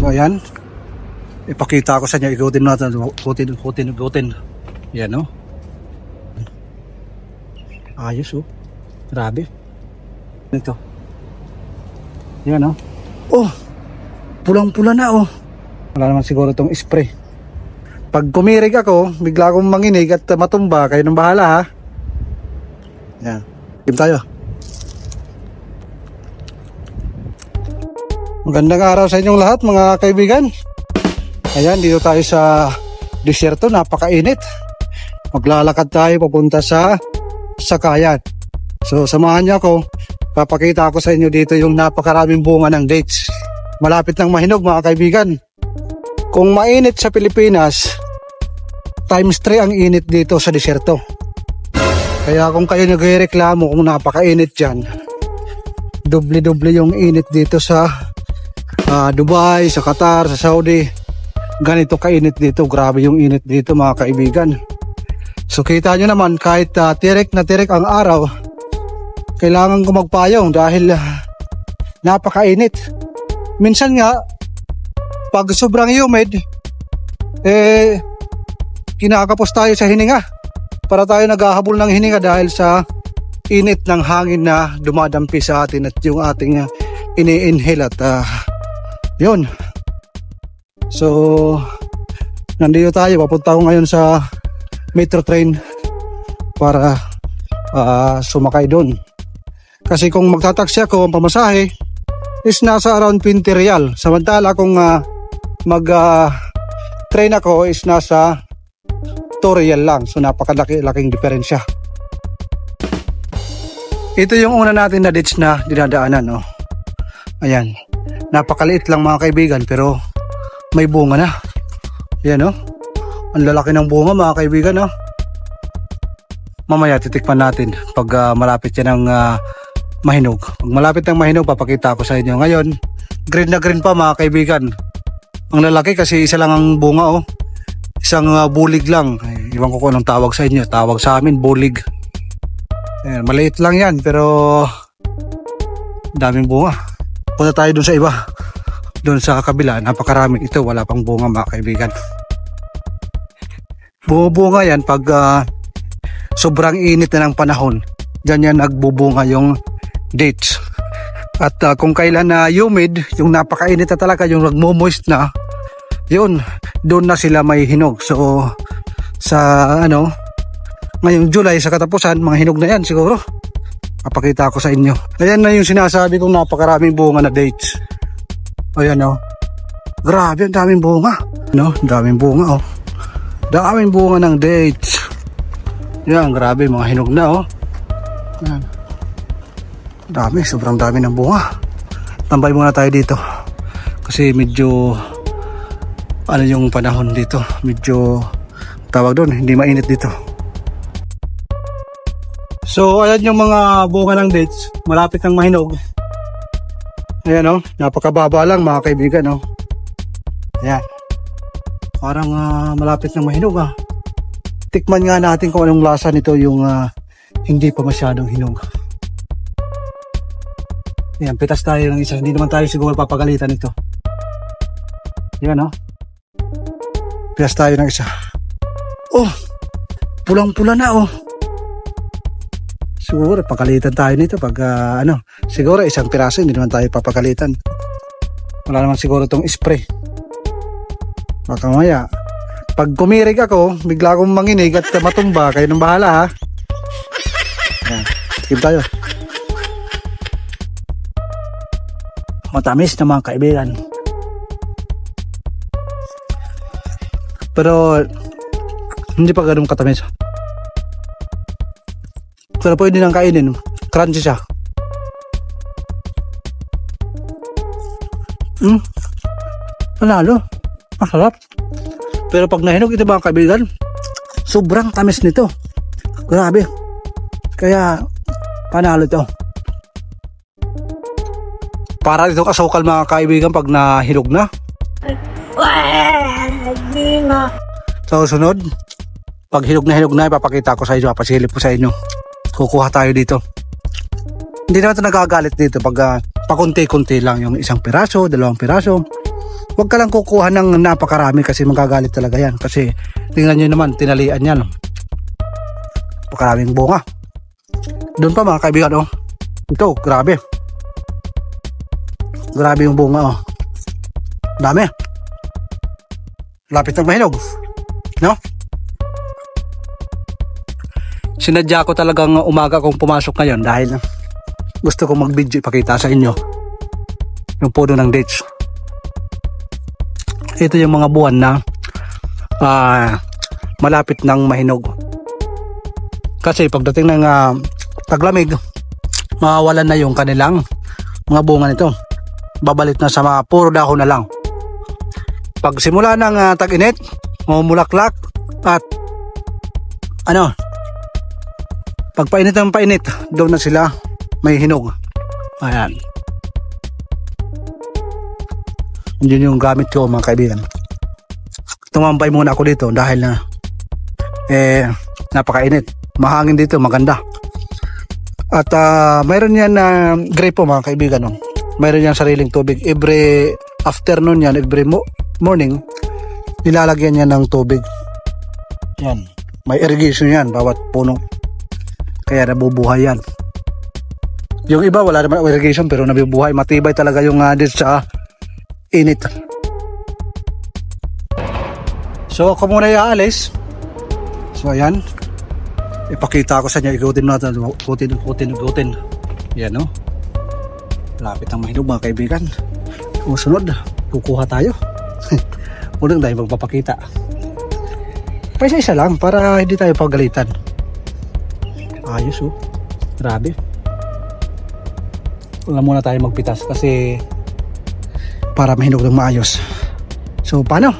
So ayan, ipakita ko sa inyo, ikutin natin, ikutin. Yan o. Ayos o. Grabe. Ito. Yan o. Oh, pulang-pula na o. Wala naman siguro itong spray. Pag kumirig ako, bigla akong manginig at matumba, kayo nang bahala ha. Yan. Game tayo. Magandang araw sa inyong lahat mga kaibigan. Ayan, dito tayo sa disyerto, napakainit. Maglalakad tayo papunta sa sakayan. So samahan niyo ako, papakita ko sa inyo dito yung napakaraming bunga ng dates. Malapit ng mahinog mga kaibigan. Kung mainit sa Pilipinas, times 3 ang init dito sa disyerto. Kaya kung kayo nagreklamo kung napakainit dyan, doble-doble yung init dito sa Dubai, sa Qatar, sa Saudi. Ganito kainit dito, grabe yung init dito mga kaibigan. So kita nyo naman, kahit tirik na tirik ang araw, kailangan ko magpayong dahil napakainit. Minsan nga pag sobrang humid, kinakapos tayo sa hininga. Para tayo naghahabol ng hininga dahil sa init ng hangin na dumadampi sa atin at yung ating ini-inhale at yun. So nandito tayo, papunta ko ngayon sa metro train para sumakay doon. Kasi kung magtataksi ako, ang pamasahe is nasa around 20 real. Samantala kung train ako is nasa 2 real lang. So napakalaking diferensya. Ito yung una natin na ditch na dinadaanan, no? Ayan, napakaliit lang mga kaibigan pero may bunga na. Ayan, no? Ang lalaki ng bunga mga kaibigan, no? Mamaya titikman natin pag malapit yan ng mahinog. Pag malapit ng mahinog, papakita ko sa inyo. Ngayon, green na green pa mga kaibigan. Ang lalaki kasi isa lang ang bunga, oh. Isang bulig lang. Ay, iwan ko kung anong tawag sa inyo. Tawag sa amin, bulig. Ayan, maliit lang yan pero daming bunga. Punta tayo dun sa iba. Dun sa kabila, napakaraming ito. Wala pang bunga mga kaibigan. Bumubunga yan pag sobrang init na ng panahon. Diyan yan nagbubunga yung dates. At kung kailan na humid, yung napakainit na talaga, yung nagmo-moist na, yun, doon na sila may hinog. So sa ngayong July sa katapusan, mga hinog na yan siguro. Papakita ko sa inyo. Ayan na yung sinasabi kong napakaraming bunga na dates. Ayan o. Grabe, ang daming bunga. No, daming bunga o. Daming bunga ng dates. Yan, grabe, mga hinog na o. Yan. Dami, sobrang dami ng bunga. Tambay muna tayo dito. Kasi medyo yung panahon dito. Medyo tawag doon, hindi mainit dito. So ayan yung mga bunga ng dates, malapit ng mahinog. Ayan o, napakababa lang mga kaibigan o. Ayan, parang malapit ng mahinog ah. Tikman nga natin kung anong lasa nito yung hindi pa masyadong hinog. Ayan, pitas tayo ng isa, hindi naman tayo siguro papagalitan ito. Ayan o, pitas tayo ng isa. Oh, pulang-pula na oh. Siguro pagalitan tayo nito pag siguro isang piraso, hindi naman tayo papagalitan. Wala naman siguro itong spray. Baka maya pag kumirig ako, bigla akong manginig at matumba, kayo nang bahala ha. Ayan, tikim tayo. Matamis na mga kaibigan. Pero hindi pa ganun katamis. Pero pwede nang kainin. Crunchy siya. Panalo. Masarap. Pero pag nahinog ito mga kaibigan, sobrang tamis nito. Grabe. Kaya panalo ito. Para dito kasukal mga kaibigan pag nahinog na. So sunod, pag hinog na ipapakita ko sa inyo, papasilip ko sa inyo. Kukuha tayo dito. Hindi naman ito nagagalit dito pag pakunti-kunti lang, yung isang piraso, dalawang piraso. Huwag ka lang kukuha ng napakarami kasi magagalit talaga yan. Kasi tingnan nyo naman, tinalian yan. Napakaraming bunga. Doon pa mga kaibigan, oh. Ito, grabe. Grabe yung bunga, oh. Dami. Lapit ng mahinog. No? Sinadya ko talagang umaga kong pumasok ngayon dahil gusto kong mag-video ipakita sa inyo yung puno ng dates. Ito yung mga buwan na malapit ng mahinog. Kasi pagdating ng taglamig, mawawalan na yung kanilang mga bunga nito. Babalik na sa mga puro dahon na lang. Pag simula ng tag-init, mamulaklak at pag painit ng painit, doon na sila may hinog. Ayan. Yun yung gamit ko mga kaibigan. Tumampay muna ako dito dahil napakainit. Mahangin dito, maganda. At mayroon yan na grape po mga kaibigan. No? Mayroon yan sariling tubig. Every afternoon yan, every morning, nilalagyan yan ng tubig. Yan. May irrigation yan, bawat puno. Kaya nabubuhay yan. Yung iba wala naman irrigation pero nabubuhay. Matibay talaga yung dito sa init. So ako muna iaalis. So ayan. Ipakita ko sa inyo. Igutin natin. Igutin. Yan no. Lapit ang mahinog mga kaibigan. Susunod. Kukuha tayo. Unang dahil magpapakita. Paisa-isa lang para hindi tayo pagalitan. Ayos oh. Grabe. Wala muna tayo magpitas kasi para mahinog ng maayos. So paano?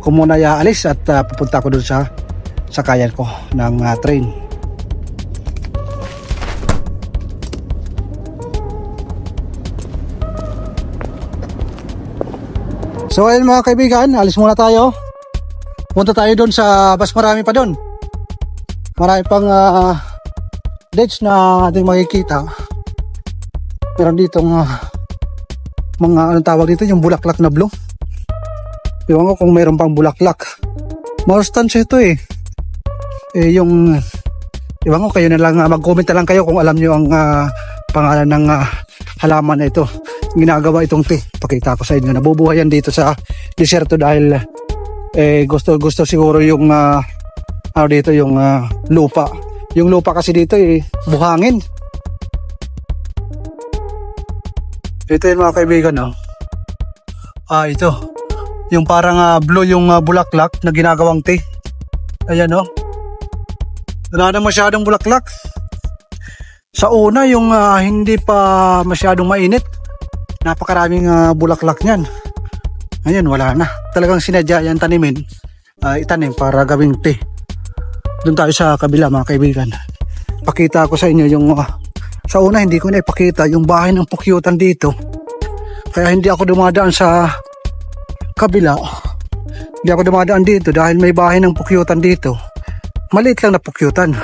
Kung muna iaalis at pupunta ko dun sa sakayan ko ng train. So ayun mga kaibigan, alis muna tayo. Punta tayo dun sa mas marami pa dun. Marami pang dates na ating makikita. Pero dito mga anong tawag dito, yung bulaklak na blue. Ewan ko kung mayroon pang bulaklak. Maustansya ito eh. Yung ewan ko, kayo na lang mag-comment na lang kayo kung alam nyo ang pangalan ng halaman na ito. Ginagawa itong tea. Pakita ko sa inyo. Nabubuhay yan dito sa disyerto dahil gusto siguro yung dito yung lupa. Yung lupa kasi dito buhangin. Ito yun mga kaibigan, no? Ito. Yung parang blue yung bulaklak na ginagawang tea. Ayan, no? Wala na masyadong bulaklak. Sa una, yung hindi pa masyadong mainit. Napakaraming bulaklak niyan. Ayun, wala na. Talagang sinadya yan tanimin. Itanim para gawing tea. Doon tayo sa kabila mga kaibigan. Pakita ko sa inyo yung sa una hindi ko na ipakita yung bahay ng pukyutan dito. Kaya hindi ako dumadaan sa kabila. Hindi ako dumadaan dito dahil may bahay ng pukyutan dito. Maliit lang na pukyutan.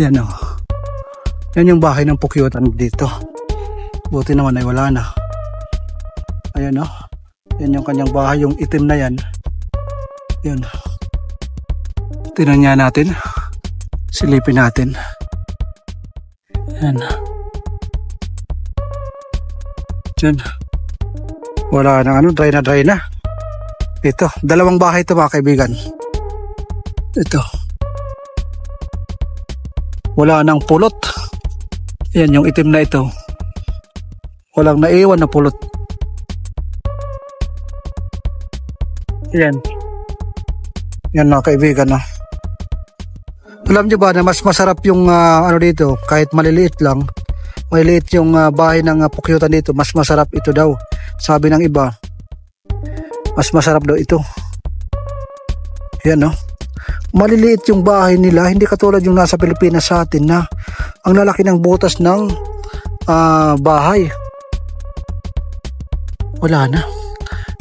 Ayan o. Yan yung bahay ng pukyutan dito. Buti naman ay wala na. Ayan o. Yan yung kanyang bahay, yung itim na yan. Yan. Tingnan niya natin. Silipin natin. Yan. Yan. Wala nang dry na. Ito, dalawang bahay ito mga kaibigan. Ito. Wala nang pulot. Yan yung itim na ito. Walang naiwan na pulot. Yan. Yan mga kaibigan na. Alam nyo ba na mas masarap yung dito, kahit maliliit lang, maliliit yung bahay ng pukyutan dito, mas masarap ito daw. Sabi ng iba, mas masarap daw ito. Yan no. Maliliit yung bahay nila, hindi katulad yung nasa Pilipinas sa atin na ang lalaki ng butas ng bahay. Wala na.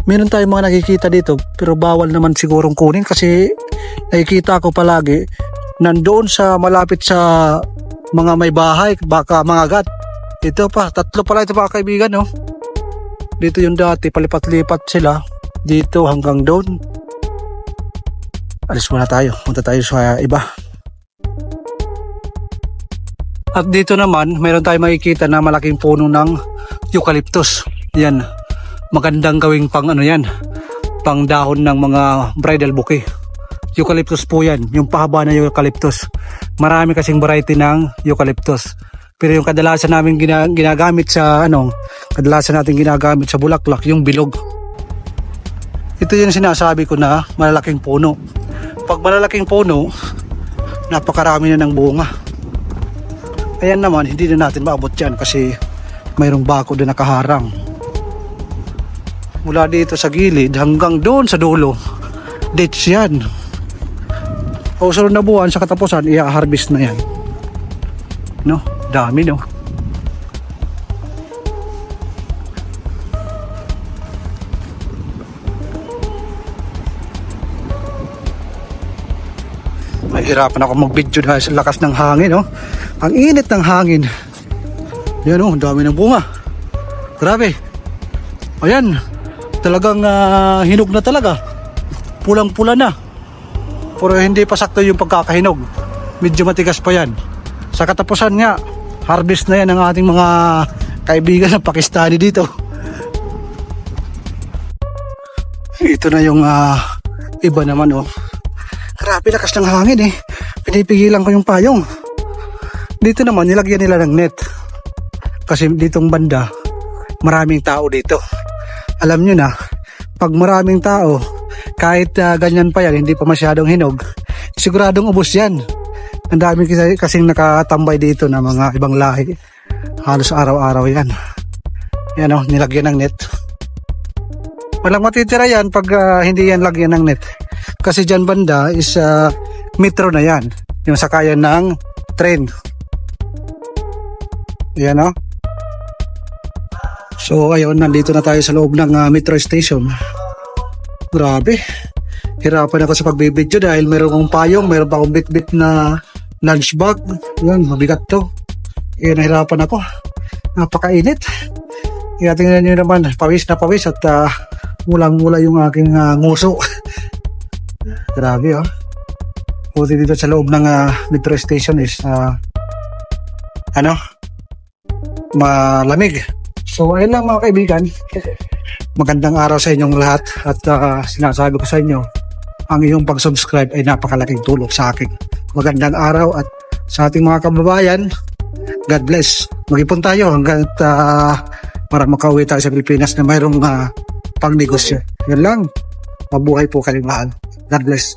Meron tayong mga nakikita dito pero bawal naman sigurong kunin kasi nakikita ko palagi nandoon sa malapit sa mga may bahay, baka mga gat. Ito pa, tatlo pala ito mga kaibigan, no? Dito yung dati, palipat-lipat sila. Dito hanggang doon. Alis muna tayo. Punta tayo sa iba. At dito naman, meron tayong makikita na malaking puno ng eucalyptus. Yan. Magandang gawing pang ano yan. Pang dahon ng mga bridal bouquet. Eucalyptus po yan. Yung pahaba na eucalyptus. Marami kasing variety ng eucalyptus. Pero yung kadalasan namin ginagamit sa kadalasan natin ginagamit sa bulaklak, yung bilog. Ito yung sinasabi ko na malalaking puno. Pag malalaking puno, napakarami na ng bunga. Ayan naman, hindi na natin maabot yan kasi mayroong bako na nakaharang. Mula dito sa gilid hanggang doon sa dulo, dates yan. O sunod na buwan sa katapusan, i-harvest na yan. No? Dami, no? Mahirapan ako mag-video dahil sa lakas ng hangin, no? Ang init ng hangin. Yan, oh, dami ng bunga. Grabe. Ayan. Talagang hinog na talaga. Pulang-pula na. Pero hindi pa sakto yung pagkakahinog. Medyo matigas pa yan. Sa katapusan nga, harvest na yan ng ating mga kaibigan ng Pakistani dito. Ito na yung iba naman, oh. Grabe, lakas ng hangin eh. Pinipigilan ko yung payong. Dito naman, nilagyan nila ng net. Kasi ditong banda, maraming tao dito. Alam nyo na, pag maraming tao, kahit ganyan pa yan, hindi pa masyadong hinog, siguradong ubos yan. Ang dami kasing nakatambay dito na mga ibang lahi. Halos araw-araw yan. Yan o, nilagyan ng net. Walang matitira yan pag hindi yan lagyan ng net. Kasi dyan banda is metro na yan. Yung sakayan ng train. Yan o. So ayun, nandito na tayo sa loob ng metro station. Grabe. Hirapan ako sa pagbibidyo dahil meron akong payong, meron pa akong bit-bit na lunch bag. Yan, mabigat to. Kaya nahirapan ako. Napakainit. Kaya tingnan nyo naman, pawis na pawis at mulang-mula yung aking nguso. Grabe, oh. Buti dito sa loob ng metro station is malamig. So ayun lang mga kaibigan. Magandang araw sa inyong lahat at sinasabi ko sa inyo, ang iyong pag-subscribe ay napakalaking tulong sa akin. Magandang araw at sa ating mga kababayan, God bless. Mag-ipon tayo hanggang para makauwi tayo sa Pilipinas na mayroong pang-negosyo. Yan lang. Mabuhay po kayong mahal. God bless.